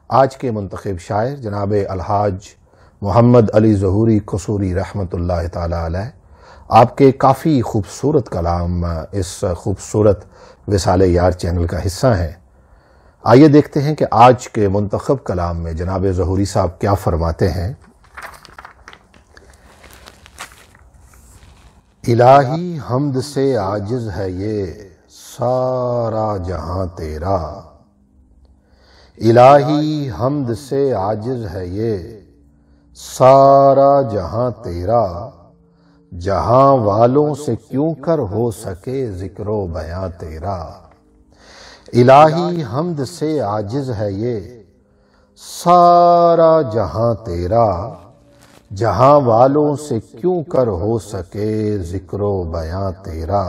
آج کے منتخب شاعر جناب الحاج محمد علی ظہوری قصوری رحمۃ اللہ تعالی علیہ، آپ کے کافی خوبصورت کلام اس خوبصورت وصال یار چینل کا حصہ ہیں۔ آئیے دیکھتے ہیں کہ آج کے منتخب کلام میں جناب ظہوری صاحب کیا فرماتے ہیں۔ الہی حمد سے عاجز ہے یہ سارا جہاں تیرا، الہی حمد سے عاجز ہے یہ سارا جہاں تیرا، جہاں والوں سے کیوں کر ہو سکے ذکر و بیاں تیرا۔ الہی حمد سے عاجز ہے یہ سارا جہاں تیرا، جہاں والوں سے کیوں کر ہو سکے ذکر و بیاں تیرا۔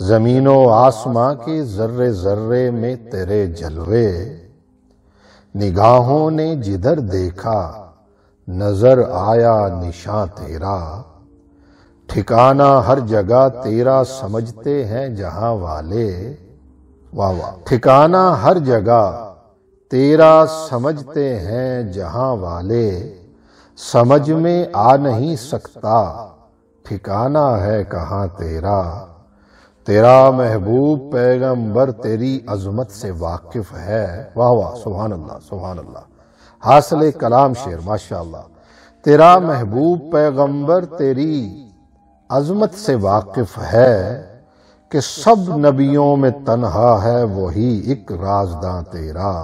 زمین و آسماں کے ذرے ذرے میں تیرے جلوے، نگاہوں نے جدھر دیکھا نظر آیا نشاں تیرا۔ ٹھکانہ ہر جگہ تیرا سمجھتے ہیں جہاں والے، واہ واہ، ٹھکانہ ہر جگہ تیرا سمجھتے ہیں جہاں والے، سمجھ میں آ نہیں سکتا ٹھکانہ ہے کہاں تیرا۔ تیرا محبوب پیغمبر تیری عظمت سے واقف ہے، واہ واہ، سبحان اللہ سبحان اللہ، حاصل کلام شعر ماشاءاللہ۔ تیرا محبوب پیغمبر تیری عظمت سے واقف ہے کہ سب نبیوں میں تنہا ہے وہی ایک رازداں تیرا۔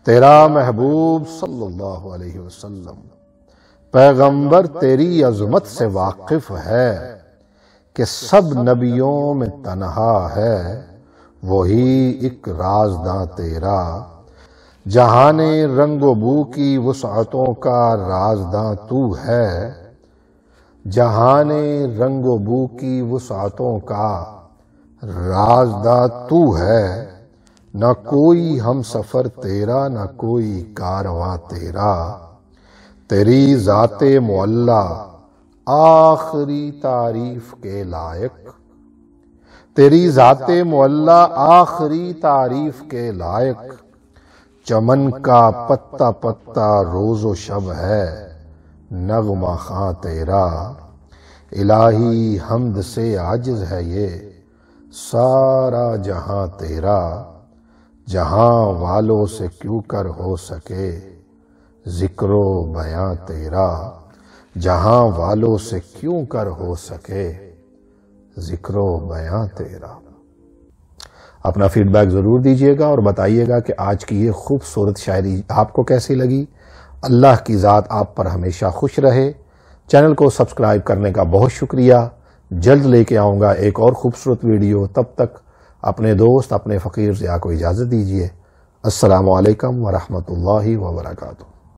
تیرا محبوب صلی اللہ علیہ وسلم پیغمبر تیری عظمت سے واقف ہے کہ سب نبیوں میں تنہا ہے وہی ایک رازداں تیرا۔ جہان رنگ و بو کی وسعتوں کا رازداں تو ہے، جہان رنگ و بو کی وسعتوں کا رازداں تو ہے، نہ کوئی ہم سفر تیرا نہ کوئی کارواں تیرا۔ تیری ذات معلی آخری تعریف کے لائق، تیری ذات معلی آخری تعریف کے لائق، چمن کا پتا پتا روز و شب ہے نغمہ خواں تیرا۔ الہی حمد سے عاجز ہے یہ سارا جہاں تیرا، جہاں والوں سے کیوں کر ہو سکے ذکر و بیاں تیرا، جہاں والوں سے کیوں کر ہو سکے ذکر و بیاں تیرا۔ اپنا فیڈ بیک ضرور دیجیے گا اور بتائیے گا کہ آج کی یہ خوبصورت شاعری آپ کو کیسی لگی۔ اللہ کی ذات آپ پر ہمیشہ خوش رہے۔ چینل کو سبسکرائب کرنے کا بہت شکریہ۔ جلد لے کے آؤں گا ایک اور خوبصورت ویڈیو، تب تک اپنے دوست اپنے فقیر ضیاء کو اجازت دیجیے۔ السلام علیکم ورحمۃ اللہ وبرکاتہ۔